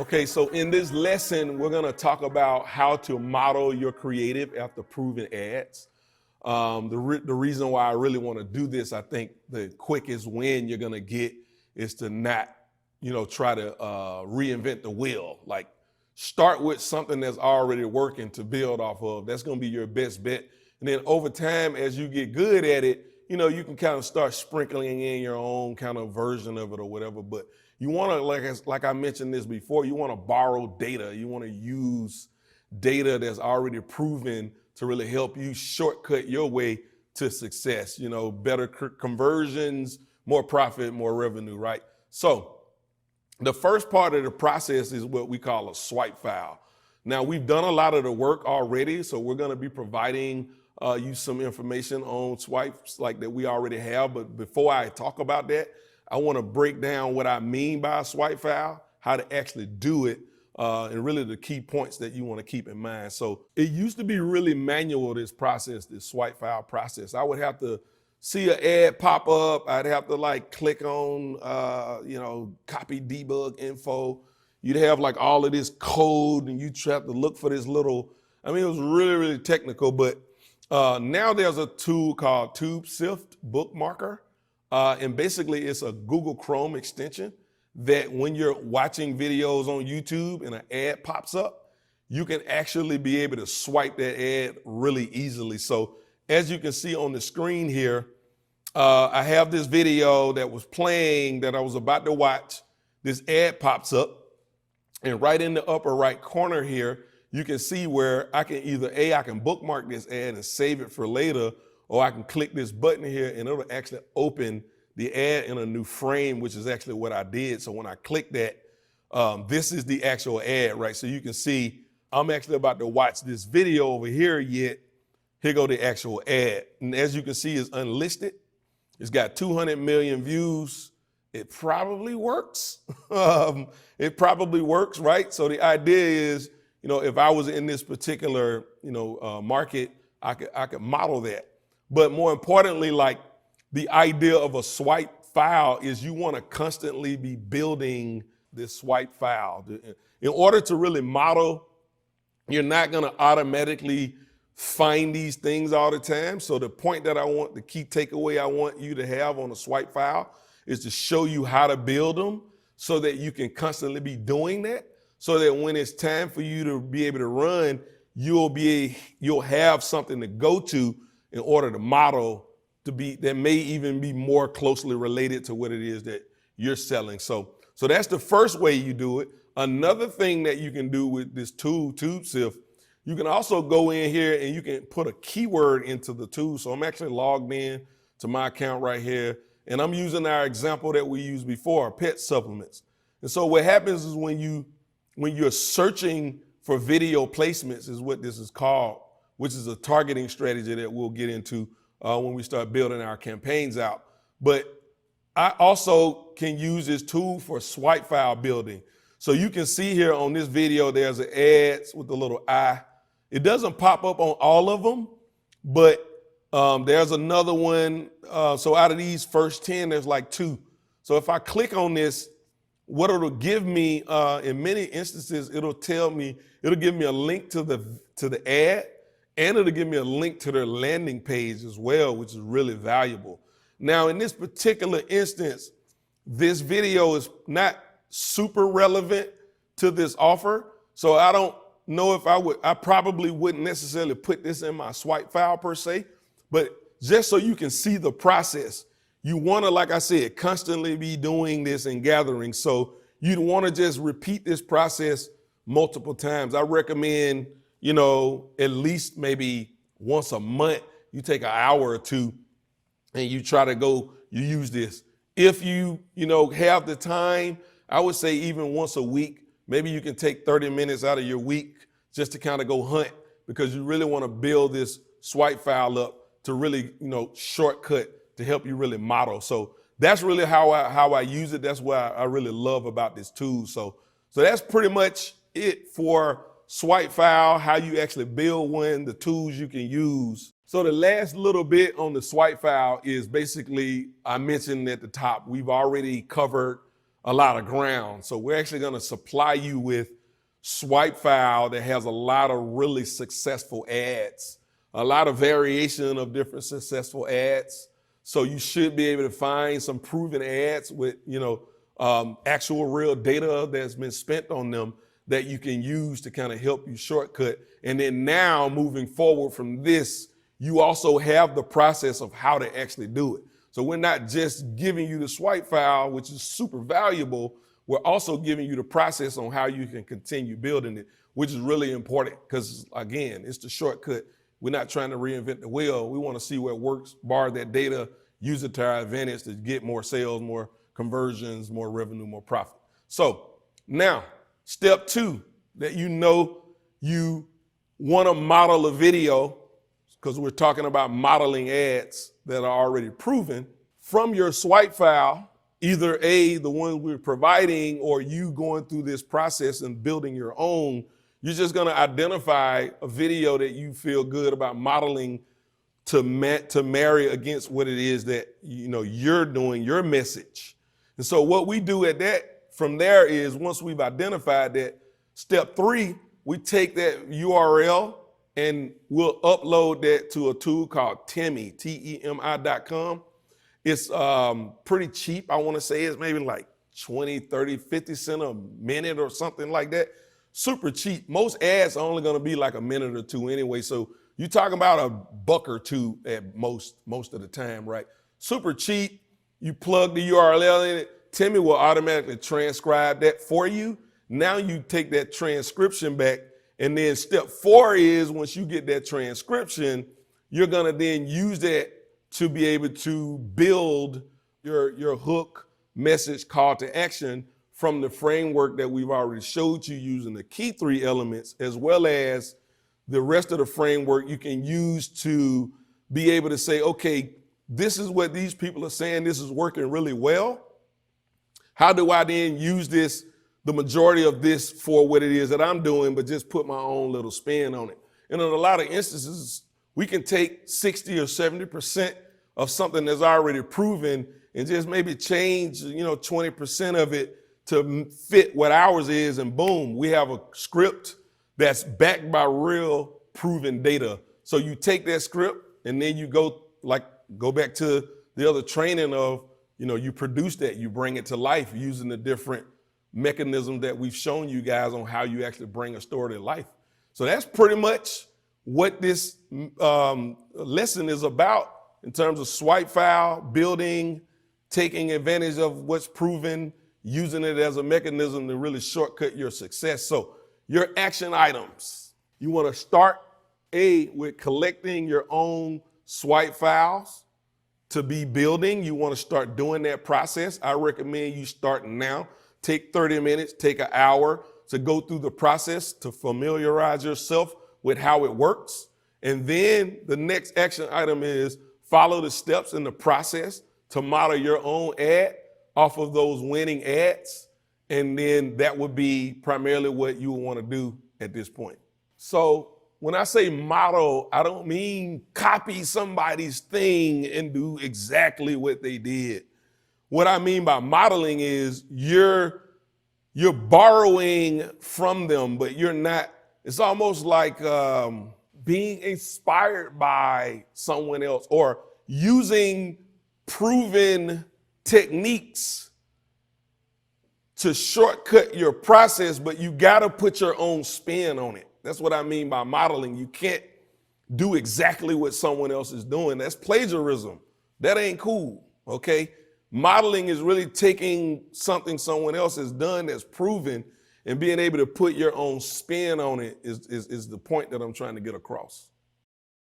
Okay, so in this lesson, we're gonna talk about how to model your creative after proven ads. The reason why I really wanna do this, I think the quickest win you're gonna get is to not, try to reinvent the wheel. Like start with something that's already working to build off of. That's gonna be your best bet. And then over time, as you get good at it, you can kind of start sprinkling in your own kind of version of it or whatever. But you want to, like I mentioned this before, you want to borrow data. You want to use data that's already proven to really help you shortcut your way to success. Better conversions, more profit, more revenue, right? So the first part of the process is what we call a swipe file. Now, we've done a lot of the work already, so we're going to be providing you some information on swipes like that we already have. But before I talk about that, I want to break down what I mean by a swipe file, how to actually do it, and really the key points that you want to keep in mind. So it used to be really manual, this process, this swipe file process. I would have to see an ad pop up. I'd have to click on, copy debug info. You'd have all of this code and you'd have to look for this little, it was really, really technical, but now there's a tool called TubeSift Bookmarker. And basically it's a Google Chrome extension that when you're watching videos on YouTube and an ad pops up, you can actually be able to swipe that ad really easily. So as you can see on the screen here, I have this video that was playing that I was about to watch. This ad pops up, and right in the upper right corner here, you can see where I can either I can bookmark this ad and save it for later, or I can click this button here and it'll actually open the ad in a new frame, which is actually what I did. So when I click that, this is the actual ad, right? So you can see I'm actually about to watch this video over here yet. Here go the actual ad. And as you can see, it's unlisted. It's got 200 million views. It probably works. It probably works, right? So the idea is, if I was in this particular, market, I could model that. But more importantly, the idea of a swipe file is you want to constantly be building this swipe file. In order to really model, you're not going to automatically find these things all the time. So the point that the key takeaway I want you to have on a swipe file is to show you how to build them so that you can constantly be doing that, so that when it's time for you to be able to run, you'll have something to go to in order to model that may even be more closely related to what it is that you're selling. So that's the first way you do it. Another thing that you can do with this tool, TubeSift, you can also go in here and you can put a keyword into the tool. So I'm actually logged in to my account right here, and I'm using our example that we used before, pet supplements. And so what happens is when you're searching for video placements is what this is called, which is a targeting strategy that we'll get into when we start building our campaigns out. But I also can use this tool for swipe file building. So you can see here on this video, there's an ads with the little eye. It doesn't pop up on all of them, but there's another one. So out of these first 10, there's 2. So if I click on this, what it'll give me, in many instances, it'll give me a link to the ad, and it'll give me a link to their landing page as well, which is really valuable. Now, in this particular instance, this video is not super relevant to this offer. So I don't know if I probably wouldn't necessarily put this in my swipe file per se, but just so you can see the process, you want to, like I said, constantly be doing this and gathering. So you'd want to just repeat this process multiple times. I recommend, at least maybe once a month, you take an hour or two and you try to you use this. If you have the time, I would say even once a week, maybe you can take 30 minutes out of your week just to kind of go hunt, because you really want to build this swipe file up to really, shortcut to help you really model. So that's really how I use it. That's what I really love about this tool. So that's pretty much it for swipe file, how you actually build one, the tools you can use. So the last little bit on the swipe file is basically, I mentioned at the top, we've already covered a lot of ground. So we're actually going to supply you with swipe file that has a lot of really successful ads, a lot of variation of different successful ads. So you should be able to find some proven ads with, actual real data that's been spent on them that you can use to kind of help you shortcut. And then now moving forward from this, you also have the process of how to actually do it. So we're not just giving you the swipe file, which is super valuable. We're also giving you the process on how you can continue building it, which is really important because, again, it's the shortcut. We're not trying to reinvent the wheel. We want to see where it works, borrow that data, use it to our advantage to get more sales, more conversions, more revenue, more profit. So now, step 2, that you want to model a video, because we're talking about modeling ads that are already proven from your swipe file, either the one we're providing or you going through this process and building your own. You're just going to identify a video that you feel good about modeling to marry against what it is that you're doing, your message. And so what we do from there is, once we've identified that, step 3, we take that URL and we'll upload that to a tool called Temi, TEMI.com. It's pretty cheap. I want to say it's maybe like 20, 30, 50 cents a minute or something like that. Super cheap. Most ads are only going to be like a minute or two anyway. So you're talking about a buck or two at most of the time, right? Super cheap. You plug the URL in it. Temi will automatically transcribe that for you. Now you take that transcription back, and then step 4 is, once you get that transcription, you're going to then use that to be able to build your hook, message, call to action from the framework that we've already showed you, using the key 3 elements, as well as the rest of the framework you can use to be able to say, okay, this is what these people are saying, this is working really well. How do I then use this, the majority of this, for what it is that I'm doing, but just put my own little spin on it? And in a lot of instances, we can take 60 or 70% of something that's already proven and just maybe change, 20% of it to fit what ours is, and boom, we have a script that's backed by real proven data. So you take that script and then you go back to the other training of, you produce that, you bring it to life using the different mechanisms that we've shown you guys on how you actually bring a story to life. So that's pretty much what this lesson is about in terms of swipe file, building, taking advantage of what's proven, using it as a mechanism to really shortcut your success. So your action items, you want to start with collecting your own swipe files to be building. You want to start doing that process. I recommend you start now. Take 30 minutes, take an hour to go through the process to familiarize yourself with how it works. And then the next action item is follow the steps in the process to model your own ad off of those winning ads. And then that would be primarily what you would want to do at this point. So when I say model, I don't mean copy somebody's thing and do exactly what they did. What I mean by modeling is you're borrowing from them, but you're not. It's almost like being inspired by someone else, or using proven techniques to shortcut your process, but you got to put your own spin on it. That's what I mean by modeling. You can't do exactly what someone else is doing. That's plagiarism. That ain't cool, okay? Modeling is really taking something someone else has done that's proven and being able to put your own spin on it is the point that I'm trying to get across.